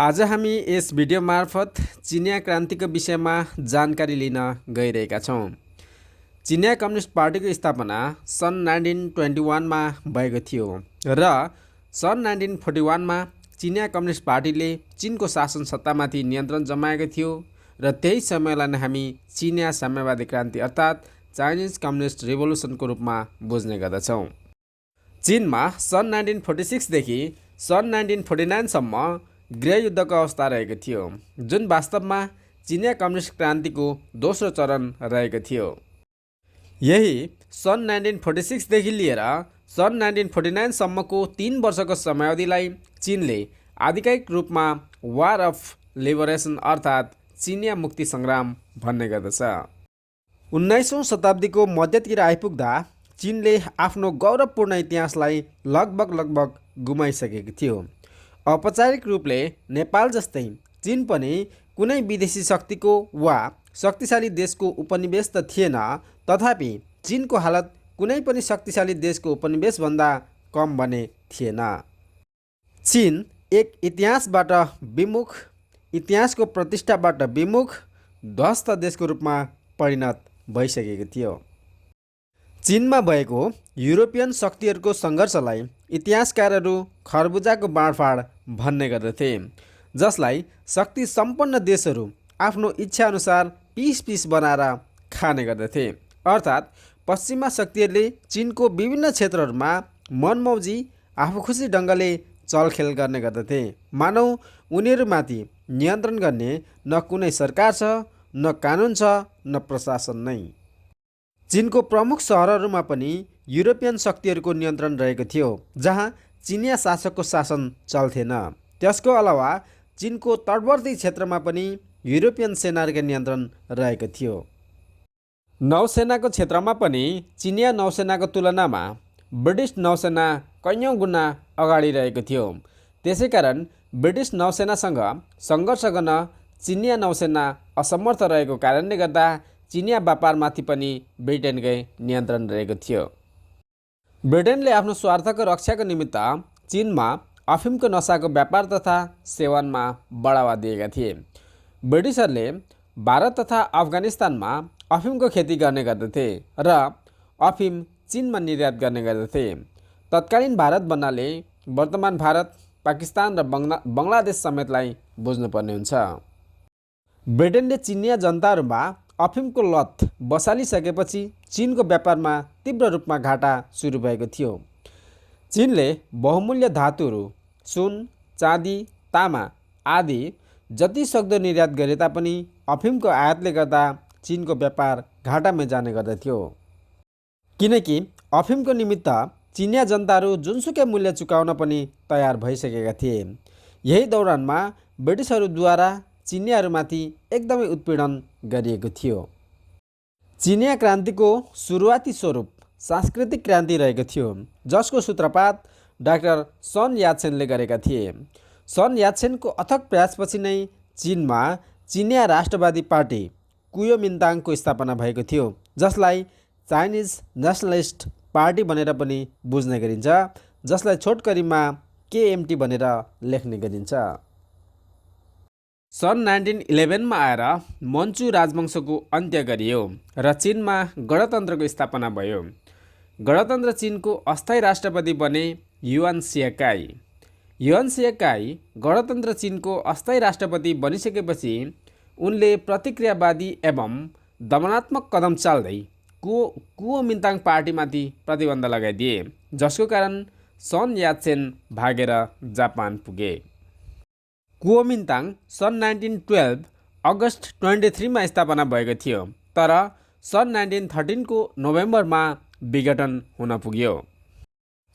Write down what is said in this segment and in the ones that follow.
आज हामी यस भिडियो मार्फत चिनिया क्रान्तिको विषयमा जानकारी लिन गइरहेका छौँ। चिनिया कम्युनिस्ट पार्टीको स्थापना सन् 1921 मा भएको थियो र सन् 1941 मा चिनिया कम्युनिस्ट पार्टीले चिनको शासन सत्तामाथि नियन्त्रण जमाएको थियो र त्यही समयलाई नै हामी चिनिया साम्यवादी क्रान्ति अर्थात् चाइनिज कम्युनिस्ट रिभोल्युसनको रूपमा बुझ्ने गर्दछौँ। चिनमा सन् 1946 देखि सन् 1949 सम्म गृहयुद्धको अवस्था रहेको थियो, जुन वास्तवमा चिनिया कम्युनिस्ट क्रान्तिको दोस्रो चरण रहेको थियो। यही सन् 1946 देखि लिएर सन् 1949 सम्मको 3 वर्षको समयावधिलाई चिनले आधिकारिक रूपमा वार अफ लिबरेसन अर्थात् चिनिया मुक्ति सङ्ग्राम भन्ने गर्दछ। 19औं शताब्दीको मध्यतिर आइपुग्दा चिनले आफ्नो गौरवपूर्ण इतिहासलाई लगभग गुमाइसकेको थियो। औपचारिक रूपले नेपाल जस्तै चिन पनि कुनै विदेशी शक्तिको वा शक्तिशाली देशको उपनिवेश त थिएन, तथापि चिनको हालत कुनै पनि शक्तिशाली देशको उपनिवेशभन्दा कम भने थिएन। चिन एक इतिहासको प्रतिष्ठाबाट विमुख ध्वस्त देशको रूपमा परिणत भइसकेको थियो। चिनमा भएको युरोपियन शक्तिहरूको सङ्घर्षलाई इतिहासकारहरू खरबुजाको बाँडफाँड भन्ने गर्दथे, जसलाई शक्ति सम्पन्न देशहरू आफ्नो इच्छाअनुसार पिस बनाएर खाने गर्दथे। अर्थात् पश्चिमा शक्तिहरूले चिनको विभिन्न क्षेत्रहरूमा मनमौजी आफूखुसी ढङ्गले चलखेल गर्ने गर्दथे। मानौ उनीहरूमाथि नियन्त्रण गर्ने न कुनै सरकार छ, न कानुन छ, न प्रशासन नै। चिनको प्रमुख सहरहरूमा पनि युरोपियन शक्तिहरूको नियन्त्रण रहेको थियो, जहाँ चिनिया शासकको शासन चल्थेन। त्यसको अलावा चिनको तटवर्ती क्षेत्रमा पनि युरोपियन सेनाहरूको नियन्त्रण रहेको थियो। नौसेनाको क्षेत्रमा पनि चिनिया नौसेनाको तुलनामा ब्रिटिस नौसेना कैयौँ गुणा अगाडि रहेको थियो। त्यसैकारण ब्रिटिस नौसेनासँग सङ्घर्ष गर्न चिनिया नौसेना असमर्थ रहेको कारणले गर्दा चिनिया व्यापारमाथि पनि ब्रिटेनकै नियन्त्रण रहेको थियो। ब्रिटेनले आफ्नो स्वार्थको रक्षाको निमित्त चिनमा अफिमको नसाको व्यापार तथा सेवनमा बढावा दिएका थिए। ब्रिटिसहरूले भारत तथा अफगानिस्तानमा अफिमको खेती गर्ने गर्दथे र अफिम चिनमा निर्यात गर्ने गर्दथे। तत्कालीन भारत भन्नाले वर्तमान भारत, पाकिस्तान र बङ्गलादेश समेतलाई बुझ्नुपर्ने हुन्छ। ब्रिटेनले चिनिया जनताहरूमा अफिमको लत बसालिसकेपछि चिनको व्यापारमा तीव्र रूपमा घाटा सुरु भएको थियो। चिनले बहुमूल्य धातुहरू सुन, चाँदी, तामा आदि जति सक्दो निर्यात गरे तापनि अफिमको आयातले गर्दा चिनको व्यापार घाटामै जाने गर्दथ्यो, किनकि अफिमको निमित्त चिनिया जनताहरू जुनसुकै मूल्य चुकाउन पनि तयार भइसकेका थिए। यही दौरानमा ब्रिटिसहरूद्वारा चिनियाहरूमाथि एकदमै उत्पीडन गरिएको थियो। चिनिया क्रान्तिको सुरुवाती स्वरूप सांस्कृतिक क्रान्ति रहेको थियो, जसको सूत्रपात डाक्टर सन यात्सेनले गरेका थिए। सन यात्सेनको अथक प्रयासपछि नै चिनमा चिनिया राष्ट्रवादी पार्टी कुयोमिन्ताङको स्थापना भएको थियो, जसलाई चाइनिज नेसनलिस्ट पार्टी भनेर पनि बुझ्ने गरिन्छ, जसलाई छोटकरीमा केएमटी भनेर लेख्ने गरिन्छ। सन् 1911 मा आएर मन्चु राजवंशको अन्त्य गरियो र चिनमा गणतन्त्रको स्थापना भयो। गणतन्त्र चिनको अस्थायी राष्ट्रपति बने युआन सियाकाई। युआन सियाकाई गणतन्त्र चिनको अस्थायी राष्ट्रपति बनिसकेपछि उनले प्रतिक्रियावादी एवं दमनात्मक कदम चाल्दै कुओमिन्ताङ पार्टीमाथि प्रतिबन्ध लगाइदिए, जसको कारण सन यात्सेन भागेर जापान पुगे। कुओमिन्ताङ सन् 1912 अगस्त 23 मा स्थापना भएको थियो, तर सन् 1913 को नोभेम्बरमा विघटन हुन पुग्यो।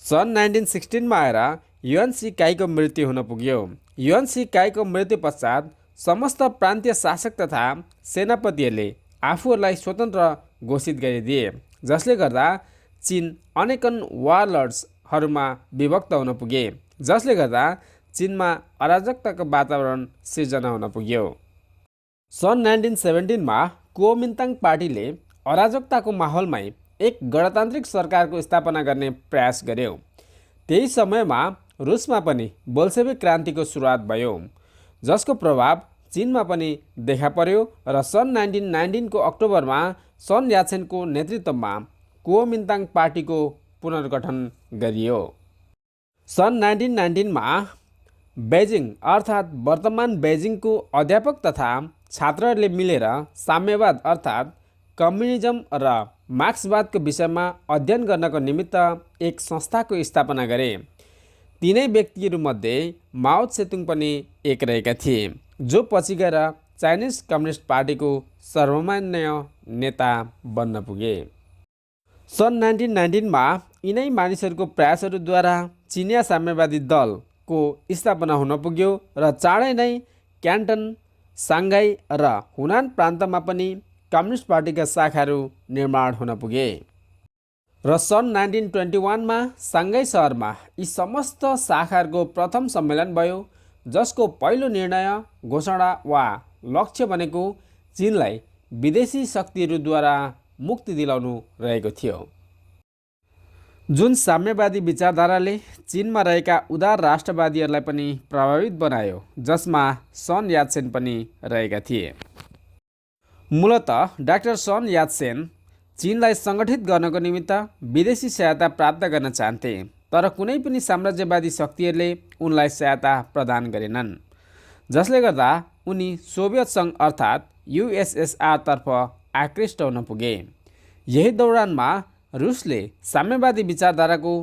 सन् 1916 मा आएर युआन सियाकाईको मृत्यु हुन पुग्यो। युआन सियाकाईको मृत्यु पश्चात समस्त प्रान्तीय शासक तथा सेनापतिहरूले आफूहरूलाई स्वतन्त्र घोषित गरिदिए, जसले गर्दा चिन अनेकन वारलर्ड्सहरूमा विभक्त हुन पुगे, जसले गर्दा चिनमा अराजकताको वातावरण सिर्जना हुन पुग्यो। सन् 1917 मा कुओमिन्ताङ पार्टीले अराजकताको माहौलमै एक गणतान्त्रिक सरकारको स्थापना गर्ने प्रयास गर्यो। त्यही समयमा रुसमा पनि बोल्सेविक क्रान्तिको सुरुवात भयो, जसको प्रभाव चीनमा पनि देखा पर्यो र सन् 1919 को अक्टोबरमा सन यात्सेनको नेतृत्वमा कुओमिन्ताङ पार्टीको पुनर्गठन गरियो। सन् 1919 मा बेजिङ अर्थात् वर्तमान बेजिङको अध्यापक तथा छात्रहरूले मिलेर साम्यवाद अर्थात् कम्युनिजम र मार्क्सवादको विषयमा अध्ययन गर्नको निमित्त एक संस्थाको स्थापना गरे। तिनै व्यक्तिहरूमध्ये माओ त्से-तुङ पनि एक रहेका थिए, जो पछि गएर चाइनिज कम्युनिस्ट पार्टीको सर्वमान्य नेता बन्न पुगे। सन् 1919 मा यिनै मानिसहरूको प्रयासहरूद्वारा चिनिया साम्यवादी दलको स्थापना हुन पुग्यो र चाँडै नै क्यान्टन, साङ्घाई र हुनान प्रान्तमा पनि कम्युनिस्ट पार्टीका शाखाहरू निर्माण हुन पुगे र सन् 1921 मा साङ्घाई सहरमा यी समस्त शाखाहरूको प्रथम सम्मेलन भयो, जसको पहिलो निर्णय, घोषणा वा लक्ष्य भनेको चीनलाई विदेशी शक्तिहरूद्वारा मुक्ति दिलाउनु रहेको थियो, जुन साम्यवादी विचारधाराले चीनमा रहेका उदार राष्ट्रवादीहरूलाई पनि प्रभावित बनायो, जसमा सन यात्सेन पनि रहेका थिए। मूलतः डाक्टर सन यात्सेन चीनलाई सङ्गठित गर्नको निमित्त विदेशी सहायता प्राप्त गर्न चाहन्थे, तर कुनै पनि साम्राज्यवादी शक्तिहरूले उनलाई सहायता प्रदान गरेनन्, जसले गर्दा उनी सोभियत सङ्घ अर्थात् USSR तर्फ आकृष्ट हुन पुगे। यही दौरानमा रुसले साम्यवादी विचारधाराको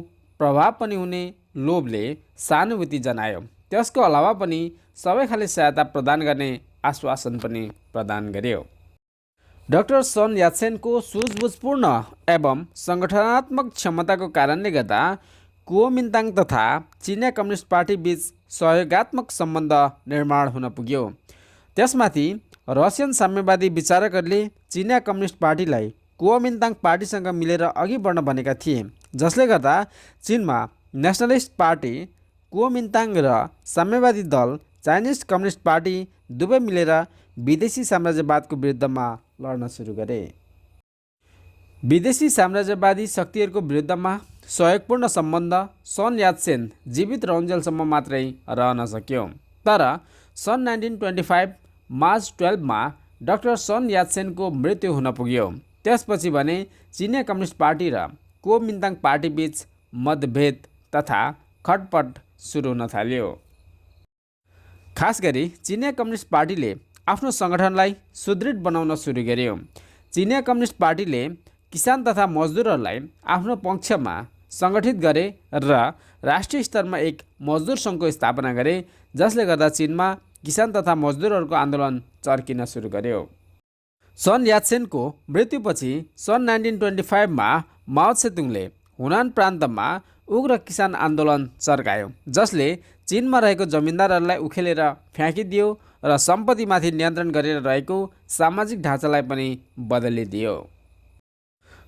प्रभाव पनि हुने लोभले सहानुभूति जनायो। त्यसको अलावा पनि सबै खाले सहायता प्रदान गर्ने आश्वासन पनि प्रदान गर्यो। डाक्टर सन यात्सेनको सुझबुझपूर्ण एवं सङ्गठनात्मक क्षमताको कारणले गर्दा कुओमिन्ताङ तथा चिनिया कम्युनिस्ट पार्टी बीच सहयोगात्मक सम्बन्ध निर्माण हुन पुग्यो। त्यसमाथि रसियन साम्यवादी विचारकहरूले चिनिया कम्युनिस्ट पार्टीलाई कुओमिन्ताङ पार्टीसँग मिलेर अघि बढ्न भनेका थिए, जसले गर्दा चीनमा नेसनलिस्ट पार्टी कुओमिन्ताङ र साम्यवादी दल चाइनिज कम्युनिस्ट पार्टी दुवै मिलेर विदेशी साम्राज्यवादको विरुद्धमा लड्न सुरु गरे। विदेशी साम्राज्यवादी शक्तिहरूको विरुद्धमा सहयोगपूर्ण सम्बन्ध सन यात्सेन जीवित रहन्जेलसम्म मात्रै रहन सक्यो। तर सन् 1925 मार्च 12 मा डाक्टर सन यात्सेनको मृत्यु हुन पुग्यो। त्यसपछि भने चिनिया कम्युनिस्ट पार्टी र कुओमिन्ताङ पार्टी बीच मतभेद तथा खटपट सुरु हुन थाल्यो। खास गरी चिनिया कम्युनिस्ट पार्टीले आफ्नो सङ्गठनलाई सुदृढ बनाउन सुरु गर्यो। चिनिया कम्युनिस्ट पार्टीले किसान तथा मजदुरहरूलाई आफ्नो पक्षमा सङ्गठित गरे र राष्ट्रिय स्तरमा एक मजदुर सङ्घको स्थापना गरे, जसले गर्दा चीनमा किसान तथा मजदुरहरूको आन्दोलन चर्किन सुरु गर्यो। सन यात्सेनको मृत्युपछि सन् 1925 मा माओ त्से-तुङले हुनान प्रान्तमा उग्र किसान आन्दोलन चर्कायो, जसले चीनमा रहेको जमिनदारहरूलाई उखेलेर फ्याँकिदियो र सम्पत्तिमाथि नियन्त्रण गरेर रहेको सामाजिक ढाँचालाई पनि बदलिदियो।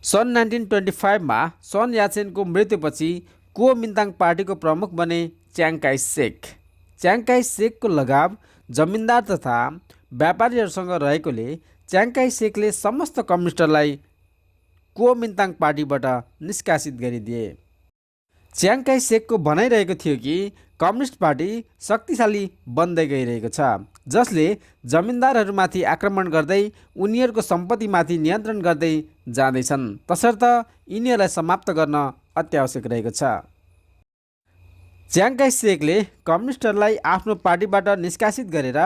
सन् 1925 मा सन यात्सेनको मृत्युपछि कुओमिन्ताङ पार्टीको प्रमुख बने च्याङ काई-सेक। च्याङ काई-सेकको लगाव जमिनदार तथा व्यापारीहरूसँग रहेकोले च्याङ काई-सेकले समस्त कम्युनिस्टहरूलाई कुओमिन्ताङ पार्टीबाट निष्कासित गरिदिए। च्याङ काई-सेकको भनाइरहेको थियो कि कम्युनिस्ट पार्टी शक्तिशाली बन्दै गइरहेको छ, जसले जमिनदारहरूमाथि आक्रमण गर्दै उनीहरूको सम्पत्तिमाथि नियन्त्रण गर्दै जाँदैछन्, तसर्थ यिनीहरूलाई समाप्त गर्न अत्यावश्यक रहेको छ। च्याङ काई-सेकले कम्युनिस्टहरूलाई आफ्नो पार्टीबाट निष्कासित गरेर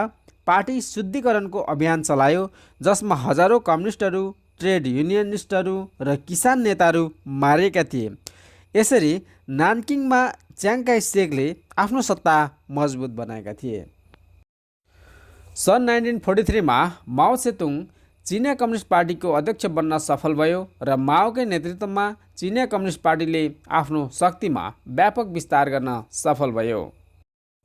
पार्टी शुद्धिकरणको अभियान चलायो, जसमा हजारौँ कम्युनिस्टहरू, ट्रेड युनियनिस्टहरू र किसान नेताहरू मारिएका थिए। यसरी नानकिङमा च्याङ काई-सेकले आफ्नो सत्ता मजबुत बनाएका थिए। सन् 1943 मा माओ त्से-तुङ चिनिया कम्युनिस्ट पार्टीको अध्यक्ष बन्न सफल भयो र माओकै नेतृत्वमा चिनिया कम्युनिस्ट पार्टीले आफ्नो शक्तिमा व्यापक विस्तार गर्न सफल भयो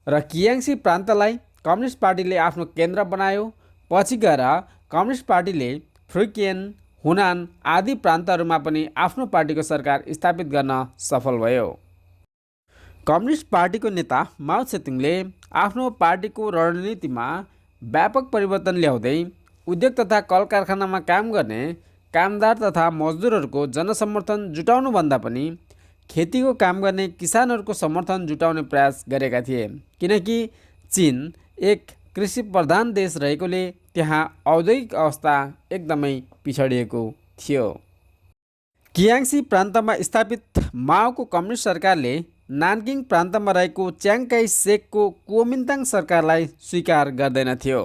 र कियाङ्सी प्रान्तलाई कम्युनिस्ट पार्टीले आफ्नो केन्द्र बनायो। पछि गएर कम्युनिस्ट पार्टीले फुकियन, हुनान आदि प्रान्तहरूमा पनि आफ्नो पार्टीको सरकार स्थापित गर्न सफल भयो। कम्युनिस्ट पार्टीको नेता माओ त्से-तुङले आफ्नो पार्टीको रणनीतिमा व्यापक परिवर्तन ल्याउँदै उद्योग तथा कल कारखानामा काम गर्ने कामदार तथा मजदुरहरूको जनसमर्थन जुटाउनुभन्दा पनि खेतीको काम गर्ने किसानहरूको समर्थन जुटाउने प्रयास गरेका थिए, किनकि चीन एक कृषि प्रधान देश रहेकोले त्यहाँ औद्योगिक अवस्था एकदमै पिछडिएको थियो। कियाङ्सी प्रान्तमा स्थापित माओको कम्युनिस्ट सरकारले नानकिङ प्रान्तमा रहेको च्याङ्काई सेकको कुओमिन्ताङ सरकारलाई स्वीकार गर्दैनथ्यो।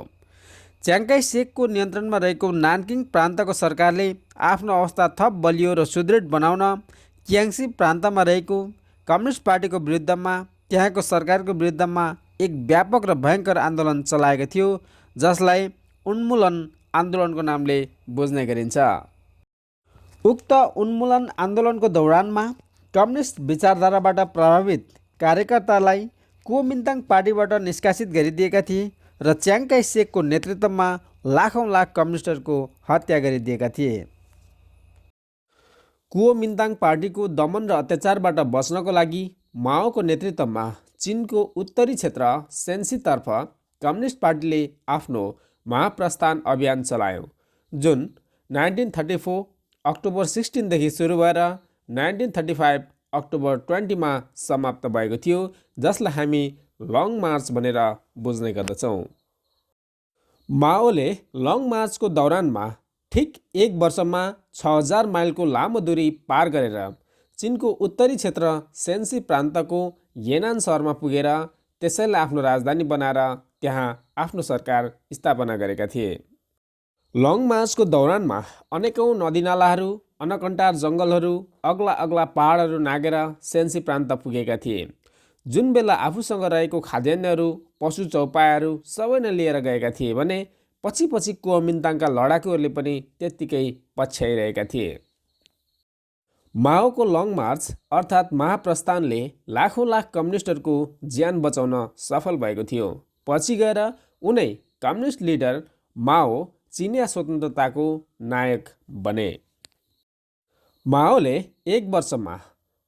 च्याङ्काई सेकको नियन्त्रणमा रहेको नानकिङ प्रान्तको सरकारले आफ्नो अवस्था थप बलियो र सुदृढ बनाउन कियाङ्सी प्रान्तमा रहेको कम्युनिस्ट पार्टीको विरुद्धमा त्यहाँको सरकारको विरुद्धमा एक व्यापक र भयङ्कर आन्दोलन चलाएको थियो, जसलाई उन्मूलन आन्दोलनको नामले बुझ्ने गरिन्छ। उक्त उन्मूलन आन्दोलनको दौरानमा कम्युनिस्ट विचारधाराबाट प्रभावित कार्यकर्तालाई कुओमिन्ताङ पार्टीबाट निष्कासित गरिदिएका थिए र च्याङ्काई सेकको नेतृत्वमा लाखौँ लाख कम्युनिस्टहरूको हत्या गरिदिएका थिए। कुओमिन्ताङ पार्टीको दमन र अत्याचारबाट बच्नको लागि माओको नेतृत्वमा चीनको उत्तरी क्षेत्र सेन्सीतर्फ कम्युनिस्ट पार्टीले आफ्नो महाप्रस्थान अभियान चलायो, जुन 1934 अक्टोबर 16 देखि सुरु भएर 1935 अक्टोबर 20 समाप्त भएको थियो, जसलाई हामी लङ मार्च भनेर बुझ्ने गर्दछौँ। माओले लङ मार्चको दौरानमा ठिक एक वर्षमा 6000 माइलको लामो दूरी पार गरेर चीनको उत्तरी क्षेत्र सेन्सी प्रान्तको येनान सहरमा पुगेर त्यसैलाई आफ्नो राजधानी बनाएर त्यहाँ आफ्नो सरकार स्थापना गरेका थिए। लङ मार्चको दौरानमा अनेकौँ नदीनालाहरू, अनकन्टार जङ्गलहरू, अग्ला अग्ला पहाडहरू नागेर सेन्सी प्रान्त पुगेका थिए। जुन बेला आफूसँग रहेको खाद्यान्नहरू, पशु चौपायाहरू सबै नै लिएर गएका थिए भने पछि पछि कुओमिन्ताङका लडाकुहरूले पनि त्यत्तिकै पछ्याइरहेका थिए। माओको लङ मार्च अर्थात् महाप्रस्थानले लाखौँ लाख कम्युनिस्टहरूको ज्यान बचाउन सफल भएको थियो। पछि गएर उनै कम्युनिस्ट लिडर माओ चिनिया स्वतन्त्रताको नायक बने। माओले एक वर्षमा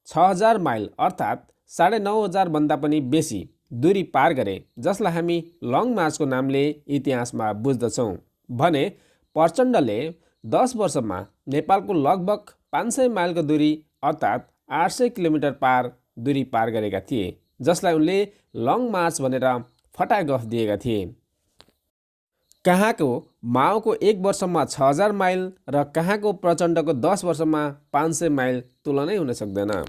6000 माइल अर्थात् 9500 भन्दा पनि बेसी दूरी पार गरे, जसलाई हामी लङ मार्चको नामले इतिहासमा बुझ्दछौँ भने प्रचण्डले 10 वर्षमा नेपालको लगभग 500 माइलको दूरी अर्थात् 800 किलोमिटर दूरी पार गरेका थिए, जसलाई उनले लङ मार्च भनेर फटाहा गफ दिएका थिए। कहाँको माओको एक वर्षमा 6000 माइल र कहाँको प्रचण्डको 10 वर्षमा 500 माइल तुलनै हुन सक्दैन।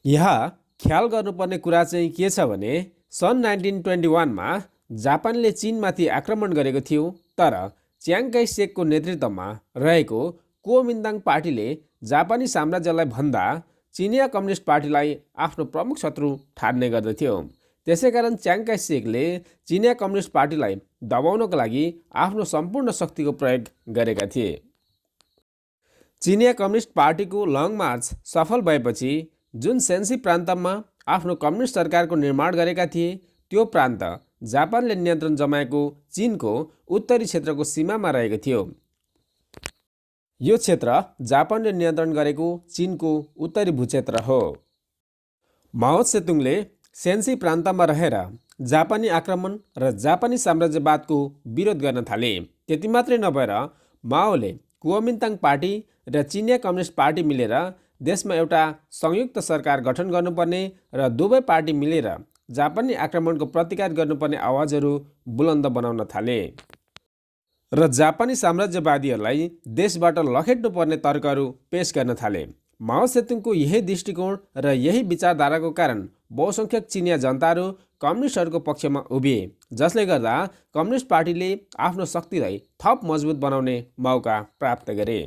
यहाँ ख्याल गर्नुपर्ने कुरा चाहिँ के छ भने सन् 1921मा जापानले चीनमाथि आक्रमण गरेको थियो, तर च्याङ्काई सेकको नेतृत्वमा रहेको कुओमिन्ताङ पार्टीले जापानी साम्राज्यलाई भन्दा चिनिया कम्युनिस्ट पार्टीलाई आफ्नो प्रमुख शत्रु ठान्ने गर्दथ्यो। त्यसैकारण च्याङ्काई सेकले चिनिया कम्युनिस्ट पार्टीलाई दबाउनको लागि आफ्नो सम्पूर्ण शक्तिको प्रयोग गरेका थिए। चिनिया कम्युनिस्ट पार्टीको लङ मार्च सफल भएपछि जुन सेन्सी प्रान्तमा आफ्नो कम्युनिस्ट सरकारको निर्माण गरेका थिए, त्यो प्रान्त जापानले नियन्त्रण जमाएको चीनको उत्तरी क्षेत्रको सीमामा रहेको थियो। यो क्षेत्र जापानले नियन्त्रण गरेको चीनको उत्तरी भूक्षेत्र हो। माओ त्से-तुङले सेन्सी प्रान्तमा रहेर जापानी आक्रमण र जापानी साम्राज्यवादको विरोध गर्न थाले। त्यति मात्रै नभएर माओले कुओमिन्ताङ पार्टी र चिनिया कम्युनिस्ट पार्टी मिलेर देशमा एउटा संयुक्त सरकार गठन गर्नुपर्ने र दुवै पार्टी मिलेर जापानी आक्रमणको प्रतिकार गर्नुपर्ने आवाजहरू बुलन्द बनाउन थाले र जापानी साम्राज्यवादीहरूलाई देशबाट लखेट्नुपर्ने तर्कहरू पेश गर्न थाले। माओ त्से-तुङको यही दृष्टिकोण र यही विचारधाराको कारण बहुसङ्ख्यक चिनिया जनताहरू कम्युनिस्टहरूको पक्षमा उभिए, जसले गर्दा कम्युनिस्ट पार्टीले आफ्नो शक्तिलाई थप मजबुत बनाउने मौका प्राप्त गरे।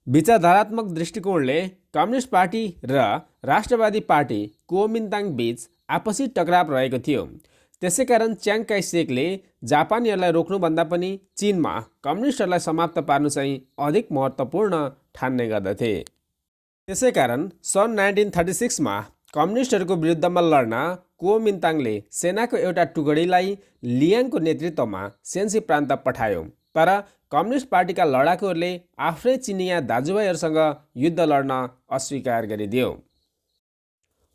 विचारधारात्मक दृष्टिकोणले कम्युनिस्ट पार्टी र राष्ट्रवादी पार्टी कुओमिन्ताङ बीच आपसी टकराव रहेको थियो। त्यसैकारण च्याङ्काई सेकले जापानीहरूलाई रोक्नुभन्दा पनि चीनमा कम्युनिस्टहरूलाई समाप्त पार्नु चाहिँ अधिक महत्त्वपूर्ण ठान्ने गर्दथे। त्यसैकारण सन् 1936मा कम्युनिस्टहरूको विरुद्धमा लड्न कुओमिन्ताङले सेनाको एउटा टुकडीलाई लियाङको नेतृत्वमा सेन्सी प्रान्त पठायो, तर कम्युनिस्ट पार्टीका लडाकुहरूले आफ्नै चिनिया दाजुभाइहरूसँग युद्ध लड्न अस्वीकार गरिदियो।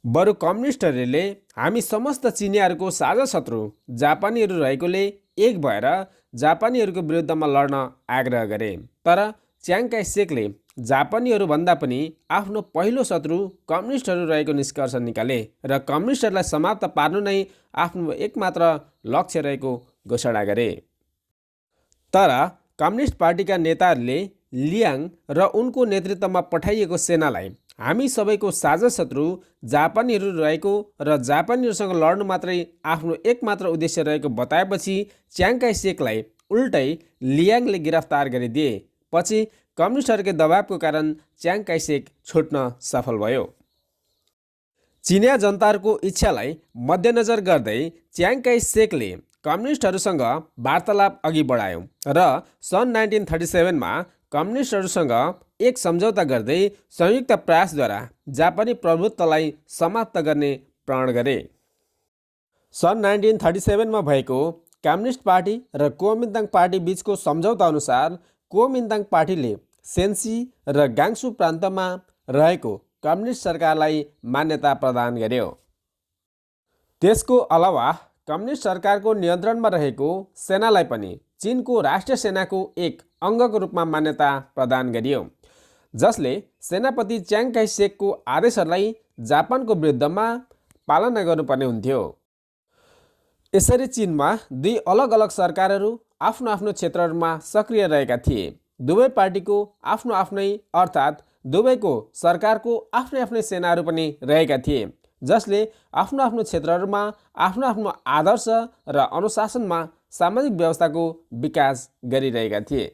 बरु कम्युनिस्टहरूले हामी समस्त चिनियाहरूको साझा शत्रु जापानीहरू रहेकोले एक भएर जापानीहरूको विरुद्धमा लड्न आग्रह गरे, तर च्याङ काय सेकले जापानीहरूभन्दा पनि आफ्नो पहिलो शत्रु कम्युनिस्टहरू रहेको निष्कर्ष निकाले र कम्युनिस्टहरूलाई समाप्त पार्नु नै आफ्नो एकमात्र लक्ष्य रहेको घोषणा गरे। तर कम्युनिस्ट पार्टीका नेताहरूले लियाङ र उनको नेतृत्वमा पठाइएको सेनालाई हामी सबैको साझा शत्रु जापानीहरू रहेको र जापानीहरूसँग लड्नु मात्रै आफ्नो एकमात्र उद्देश्य रहेको बताएपछि च्याङ काय सेकलाई उल्टै लियाङले गिरफ्तार गरिदिए। पछि कम्युनिस्टहरूकै दबावको कारण च्याङ काय सेक छुट्न सफल भयो। चिनिया जनताहरूको इच्छालाई मध्यनजर गर्दै च्याङ काय सेकले कम्युनिस्टहरूसँग वार्तालाप अघि बढायो र सन् 1937मा कम्युनिस्टहरूसँग एक सम्झौता गर्दै संयुक्त प्रयासद्वारा जापानी प्रभुत्वलाई समाप्त गर्ने प्रण गरे। सन् 1937मा भएको कम्युनिस्ट पार्टी र कुओमिन्ताङ पार्टी बीचको सम्झौता अनुसार कुओमिन्ताङ पार्टीले सेन्सी र गाङ्सु प्रान्तमा रहेको कम्युनिस्ट सरकारलाई मान्यता प्रदान गर्यो। त्यसको अलावा कम्युनिस्ट सरकारको नियन्त्रणमा रहेको सेनालाई पनि चिनको राष्ट्रिय सेनाको एक अङ्गको रूपमा मान्यता प्रदान गरियो, जसले सेनापति च्याङ काय सेकको आदेशहरूलाई जापानको विरुद्धमा पालना गर्नुपर्ने हुन्थ्यो। यसरी चिनमा दुई अलग अलग सरकारहरू आफ्नो आफ्नो क्षेत्रहरूमा सक्रिय रहेका थिए। दुवै पार्टीको आफ्नो आफ्नै अर्थात् दुवैको सरकारको आफ्नै आफ्नै सेनाहरू पनि रहेका थिए, जसले आफ्नो आफ्नो क्षेत्रहरूमा आफ्नो आफ्नो आदर्श र अनुशासनमा सामाजिक व्यवस्थाको विकास गरिरहेका थिए।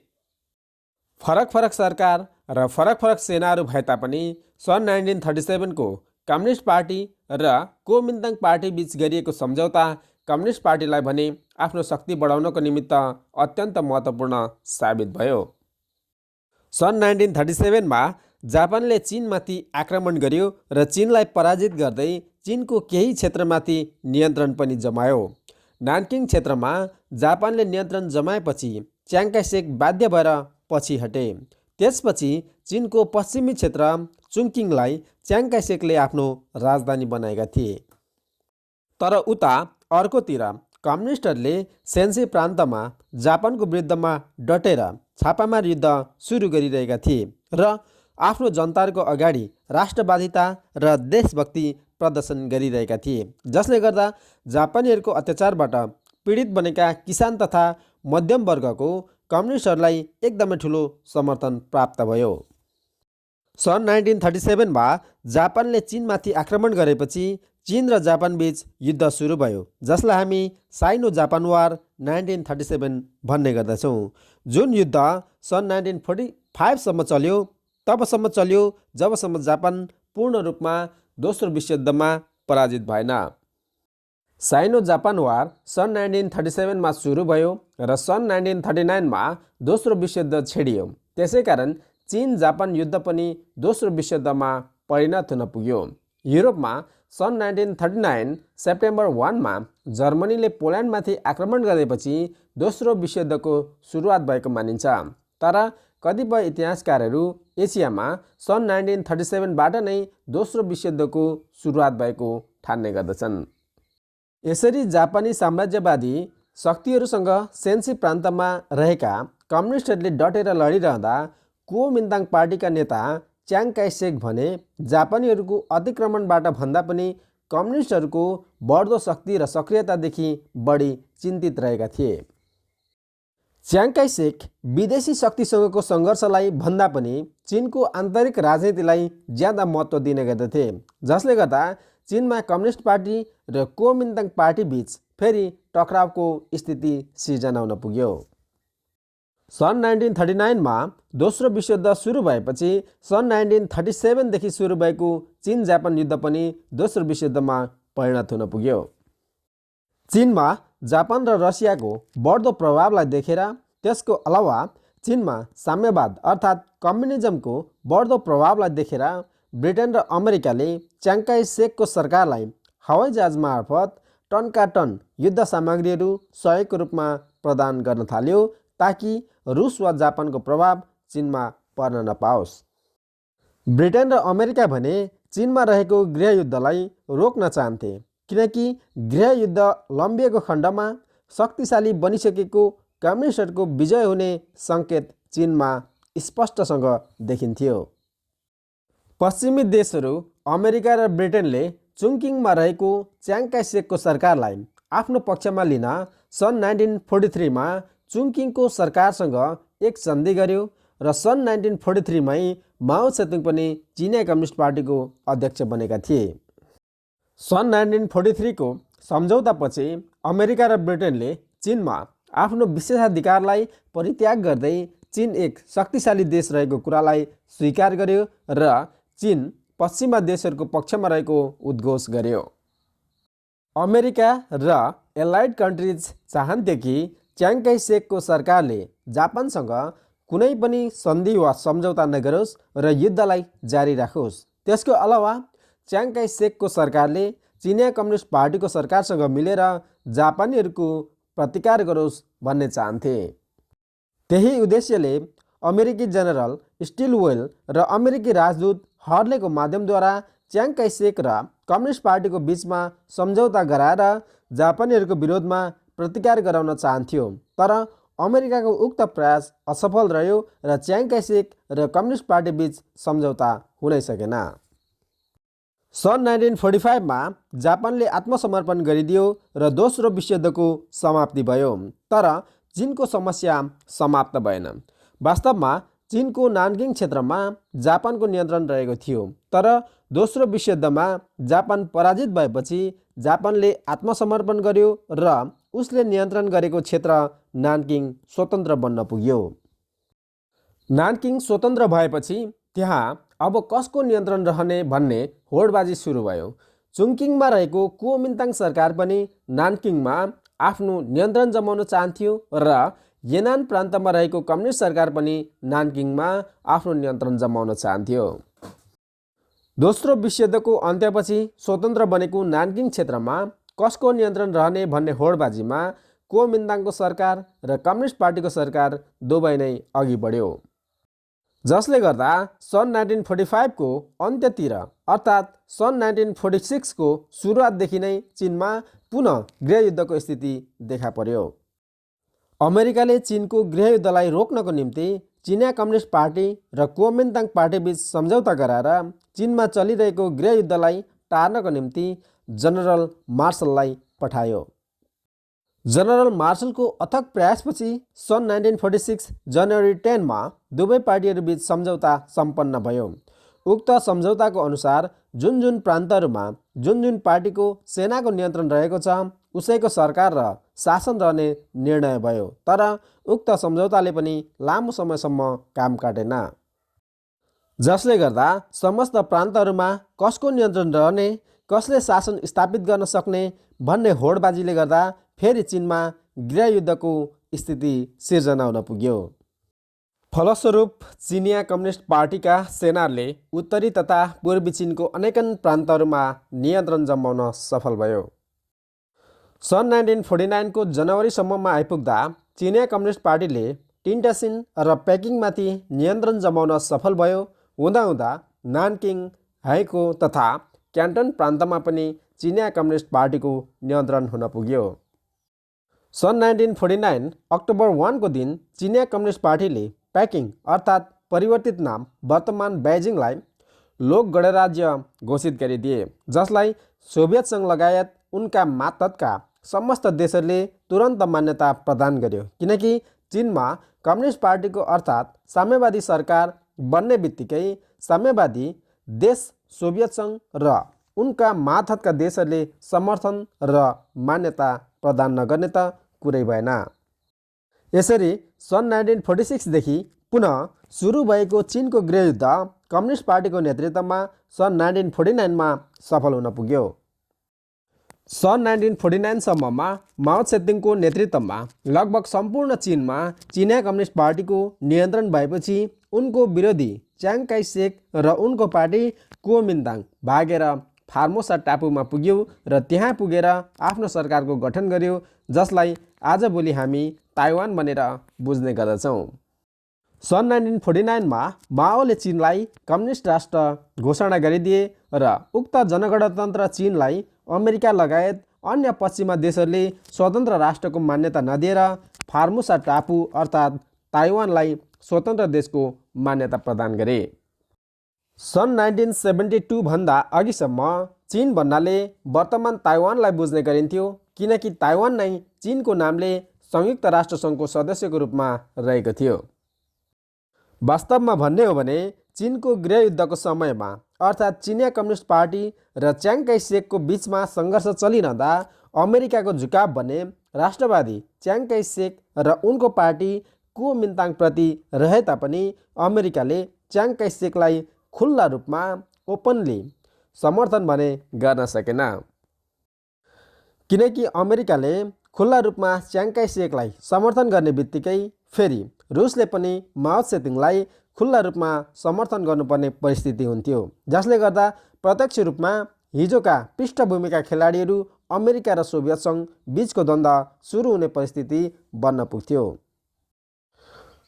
फरक फरक सरकार र फरक फरक सेनाहरू भए तापनि सन् 1937को कम्युनिस्ट पार्टी र कुओमिन्ताङ पार्टी बीच गरिएको सम्झौता कम्युनिस्ट पार्टीलाई भने आफ्नो शक्ति बढाउनको निमित्त अत्यन्त महत्त्वपूर्ण साबित भयो। सन् 1937मा जापानले चीनमाथि आक्रमण गर्यो र चीनलाई पराजित गर्दै चीनको केही क्षेत्रमाथि नियन्त्रण पनि जमायो। नानकिङ क्षेत्रमा जापानले नियन्त्रण जमाएपछि च्याङ काय सेक बाध्य भएर पछि हटे। त्यसपछि चीनको पश्चिमी क्षेत्र चुङकिङलाई च्याङ काय सेकले आफ्नो राजधानी बनाएका थिए। तर उता अर्कोतिर कम्युनिस्टहरूले सेन्सी प्रान्तमा जापानको विरुद्धमा डटेर छापामार युद्ध सुरु गरिरहेका थिए र आफ्नो जनताहरूको अगाडि राष्ट्रवादिता र देशभक्ति प्रदर्शन गरिरहेका थिए, जसले गर्दा जापानीहरूको अत्याचारबाट पीडित बनेका किसान तथा मध्यम वर्गको कम्युनिस्टहरूलाई एकदमै ठुलो समर्थन प्राप्त भयो। सन् 1937मा जापानले चीनमाथि आक्रमण गरेपछि चीन र जापान बीच युद्ध सुरु भयो, जसलाई हामी साइनो जापान वार 1937 भन्ने गर्दछौँ। जुन युद्ध सन् 1945सम्म चल्यो, तबसम्म चल्यो जबसम्म जापान पूर्ण रूपमा दोस्रो विश्वयुद्धमा पराजित भएन। साइनो जापान वार सन् 1937मा सुरु भयो र सन् 1939मा दोस्रो विश्वयुद्ध छेडियो। त्यसै कारण चीन जापान युद्ध पनि दोस्रो विश्वयुद्धमा परिणत हुन पुग्यो। युरोपमा सन् 1939 सेप्टेम्बर 1मा जर्मनीले पोल्यान्डमाथि आक्रमण गरेपछि दोस्रो विश्वयुद्धको सुरुवात भएको मानिन्छ। तर कतिपय इतिहासकारहरू एसियामा सन् 1937बाट नै दोस्रो विश्वयुद्धको सुरुवात भएको ठान्ने गर्दछन्। यसरी जापानी साम्राज्यवादी शक्तिहरूसँग सेन्सी प्रान्तमा रहेका कम्युनिस्टहरूले डटेर लडिरहँदा कुओमिन्ताङ पार्टीका नेता च्याङ काय सेक भने जापानीहरूको अतिक्रमणबाट भन्दा पनि कम्युनिस्टहरूको बढ्दो शक्ति र सक्रियतादेखि बढी चिन्तित रहेका थिए। च्याङ काय सेक विदेशी शक्तिसँगको सङ्घर्षलाई भन्दा पनि चीनको आन्तरिक राजनीतिलाई ज्यादा महत्त्व दिने गर्दथे, जसले गर्दा चीनमा कम्युनिस्ट पार्टी र कुओमिन्ताङ पार्टी बीच फेरि टकरावको स्थिति सिर्जना हुन पुग्यो। सन् 1939मा दोस्रो विश्वयुद्ध सुरु भएपछि सन् 1937देखि सुरु भएको चीन जापान युद्ध पनि दोस्रो विश्वयुद्धमा परिणत हुन पुग्यो। चीनमा जापान र रसियाको बढ्दो प्रभावलाई देखेर, त्यसको अलावा चीनमा साम्यवाद अर्थात् कम्युनिजमको बढ्दो प्रभावलाई देखेर ब्रिटेन र अमेरिकाले च्याङ काय सेकको सरकारलाई हवाईजहाज मार्फत टनका टन युद्ध सामग्रीहरू सहयोगको रूपमा प्रदान गर्न थाल्यो, ताकि रुस वा जापानको प्रभाव चीनमा पर्न नपाओस्। ब्रिटेन र अमेरिका भने चीनमा रहेको गृहयुद्धलाई रोक्न चाहन्थे, किनकि गृहयुद्ध लम्बिएको खण्डमा शक्तिशाली बनिसकेको कम्युनिस्टहरूको विजय हुने सङ्केत चीनमा स्पष्टसँग देखिन्थ्यो। पश्चिमी देशहरू अमेरिका र ब्रिटेनले चुङकिङमा रहेको च्याङ काई सेकको सरकारलाई आफ्नो पक्षमा लिन सन् 1943मा चुङकिङको सरकारसँग एक सन्धि गर्यो र सन् 1943मै माओ सेतुङ पनि चिनिया कम्युनिस्ट पार्टीको अध्यक्ष बनेका थिए। सन् 1943को सम्झौतापछि अमेरिका र ब्रिटेनले चीनमा आफ्नो विशेषाधिकारलाई परित्याग गर्दै चीन एक शक्तिशाली देश रहेको कुरालाई स्वीकार गर्यो र चीन पश्चिमा देशहरूको पक्षमा रहेको उद्घोष गर्यो। अमेरिका र एलाइड कन्ट्रिज चाहन्थे कि च्याङ काई सेकको सरकारले जापानसँग कुनै पनि सन्धि वा सम्झौता नगरोस् र युद्धलाई जारी राखोस्। त्यसको अलावा च्याङ काई सेकको सरकारले चिनिया कम्युनिस्ट पार्टीको सरकारसँग मिलेर जापानीहरूको प्रतिकार गरोस् भन्ने चाहन्थे। त्यही उद्देश्यले अमेरिकी जनरल स्टिलवेल र अमेरिकी राजदूत हर्लेको माध्यमद्वारा च्याङ काई सेक र कम्युनिस्ट पार्टीको बीचमा सम्झौता गराएर जापानीहरूको विरोधमा प्रतिकार गराउन चाहन्थ्यो। तर अमेरिकाको उक्त प्रयास असफल रह्यो र च्याङ काई सेक र कम्युनिस्ट पार्टी बीच सम्झौता हुनै सकेन। सन् 1945मा जापानले आत्मसमर्पण गरिदियो र दोस्रो विश्वयुद्धको समाप्ति भयो। तर चीनको समस्या समाप्त भएन। वास्तवमा चीनको नानकिङ क्षेत्रमा जापानको नियन्त्रण रहेको थियो। तर दोस्रो विश्वयुद्धमा जापान पराजित भएपछि जापानले आत्मसमर्पण गर्यो र उसले नियन्त्रण गरेको क्षेत्र नानकिङ स्वतन्त्र बन्न पुग्यो। नानकिङ स्वतन्त्र भएपछि त्यहाँ अब कसको नियन्त्रण रहने भन्ने होडबाजी सुरु भयो। चुङकिङमा रहेको कुओमिन्ताङ सरकार पनि नानकिङमा आफ्नो नियन्त्रण जमाउन चाहन्थ्यो र येनान प्रान्तमा रहेको कम्युनिस्ट सरकार पनि नानकिङमा आफ्नो नियन्त्रण जमाउन चाहन्थ्यो। दोस्रो विश्वयुद्धको अन्त्यपछि स्वतन्त्र बनेको नानकिङ क्षेत्रमा कसको नियन्त्रण रहने भन्ने होडबाजीमा कुओमिन्ताङको सरकार र कम्युनिस्ट पार्टीको सरकार दुवै नै अघि बढ्यो। जसले गर्दा सन् 1945को अन्त्यतिर अर्थात् सन् 1946को सुरुवातदेखि नै चीनमा पुनः गृहयुद्धको स्थिति देखा पर्यो। अमेरिकाले चीनको गृहयुद्धलाई रोक्नको निम्ति चिनिया कम्युनिस्ट पार्टी र कुओमिन्ताङ पार्टीबीच सम्झौता गराएर चीनमा चलिरहेको गृहयुद्धलाई टार्नको निम्ति जनरल मार्सललाई पठायो। जनरल मार्सलको अथक प्रयासपछि सन् 1946 जनवरी 10मा दुवै पार्टीहरूबीच सम्झौता सम्पन्न भयो। उक्त सम्झौताको अनुसार जुन जुन प्रान्तहरूमा जुन जुन पार्टीको सेनाको नियन्त्रण रहेको छ उसैको सरकार र शासन रहने निर्णय भयो। तर उक्त सम्झौताले पनि लामो समयसम्म काम काटेन। जसले गर्दा समस्त प्रान्तहरूमा कसको नियन्त्रण रहने, कसले शासन स्थापित गर्न सक्ने भन्ने होडबाजीले गर्दा फेरि चीनमा गृहयुद्धको स्थिति सिर्जना हुन पुग्यो। फलस्वरूप चिनिया कम्युनिस्ट पार्टीका सेनाले उत्तरी तथा पूर्वी चीनको अनेकन प्रान्तहरूमा नियन्त्रण जमाउन सफल भयो। सन् 1949को जनवरीसम्ममा आइपुग्दा चिनिया कम्युनिस्ट पार्टीले टिन्टासिन र पेकिङमाथि नियन्त्रण जमाउन सफल भयो। हुँदाहुँदा नानकिङ, हाइको तथा क्यान्टन प्रान्तमा पनि चिनिया कम्युनिस्ट पार्टीको नियन्त्रण हुन पुग्यो। सन् 1949 अक्टोबर 1 को दिन चिनिया कम्युनिस्ट पार्टीले पेकिङ अर्थात् परिवर्तित नाम वर्तमान बेइजिङलाई लोक गणराज्य घोषित गरिदिए, जसलाई सोभियत सङ्घ लगायत उनका मातहतका समस्त देशहरूले तुरन्त मान्यता प्रदान गर्यो। किनकि चीनमा कम्युनिस्ट पार्टीको अर्थात् साम्यवादी सरकार बन्ने बित्तिकै साम्यवादी देश सोभियत सङ्घ र उनका मातहतका देशहरूले समर्थन र मान्यता प्रदान नगर्ने त कुरै भएन। यसरी सन् 1946 देखि पुनः सुरु भएको चीनको गृहयुद्ध कम्युनिस्ट पार्टीको नेतृत्वमा सन् 1949मा सफल हुन पुग्यो। सन् 1949 सम्ममा माओ त्से-तुङको नेतृत्वमा लगभग सम्पूर्ण चीनमा चिनिया कम्युनिस्ट पार्टीको नियन्त्रण भएपछि उनको विरोधी च्याङ काई सेक र उनको पार्टी कुओमिन्ताङ भागेर फार्मोसा टापुमा पुग्यो र त्यहाँ पुगेर आफ्नो सरकारको गठन गर्यो, जसलाई आजभोलि हामी ताइवान भनेर बुझ्ने गर्दछौँ। सन् 1949मा माओले चीनलाई कम्युनिस्ट राष्ट्र घोषणा गरिदिए र उक्त जनगणतन्त्र चीनलाई अमेरिका लगायत अन्य पश्चिमा देशहरूले स्वतन्त्र राष्ट्रको मान्यता नदिएर फार्मोसा टापु अर्थात् ताइवानलाई स्वतन्त्र देशको मान्यता प्रदान गरे। सन् 1972 भन्दा अघिसम्म चीन भन्नाले वर्तमान ताइवानलाई बुझ्ने गरिन्थ्यो, किनकि ताइवान नै चीनको नामले संयुक्त राष्ट्र सङ्घको सदस्यको रूपमा रहेको थियो। वास्तवमा भन्ने हो भने चीनको गृहयुद्धको समयमा अर्थात् चिनिया कम्युनिस्ट पार्टी र च्याङ काई सेकको बीचमा सङ्घर्ष चलिरहँदा अमेरिकाको झुकाव भने राष्ट्रवादी च्याङ काई सेक र उनको पार्टी कुओमिन्ताङ प्रति रहे तापनि अमेरिकाले च्याङ काई सेकलाई खुल्ला रूपमा ओपनली समर्थन भने गर्न सकेन, किनकि अमेरिकाले खुल्ला रूपमा च्याङ काई सेकलाई समर्थन गर्ने बित्तिकै फेरि रुसले पनि माओ त्से-तुङलाई खुल्ला रूपमा समर्थन गर्नुपर्ने परिस्थिति हुन्थ्यो, जसले गर्दा प्रत्यक्ष रूपमा हिजोका पृष्ठभूमिका खेलाडीहरू अमेरिका र सोभियत सङ्घ बीचको द्वन्द्व सुरु हुने परिस्थिति बन्न पुग्थ्यो।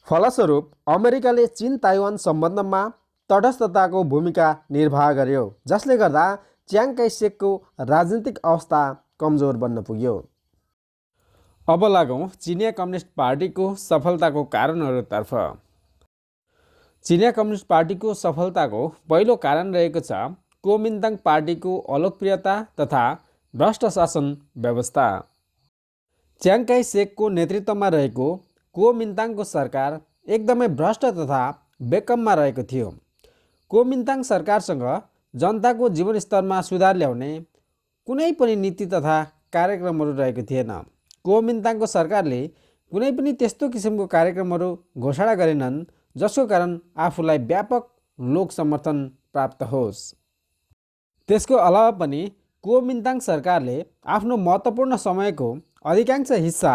फलस्वरूप अमेरिकाले चीन ताइवान सम्बन्धमा तटस्थताको भूमिका निर्वाह गर्यो, जसले गर्दा च्याङ काई सेकको राजनीतिक अवस्था कमजोर बन्न पुग्यो। अब लागौँ चिनिया कम्युनिस्ट पार्टीको सफलताको कारणहरूतर्फ। चिनिया कम्युनिस्ट पार्टीको सफलताको पहिलो कारण रहेको छ कुओमिन्ताङ पार्टीको अलोकप्रियता तथा भ्रष्ट शासन व्यवस्था। च्याङ काई सेकको नेतृत्वमा रहेको कुओमिन्ताङको सरकार एकदमै भ्रष्ट तथा बेकममा रहेको थियो। कुओमिन्ताङ सरकारसँग जनताको जीवनस्तरमा सुधार ल्याउने कुनै पनि नीति तथा कार्यक्रमहरू रहेको थिएन। कुओमिन्ताङको सरकारले कुनै पनि त्यस्तो किसिमको कार्यक्रमहरू घोषणा गरेनन् जसको कारण आफूलाई व्यापक लोक समर्थन प्राप्त होस्। त्यसको अलावा पनि कुओमिन्ताङ सरकारले आफ्नो महत्त्वपूर्ण समयको अधिकांश हिस्सा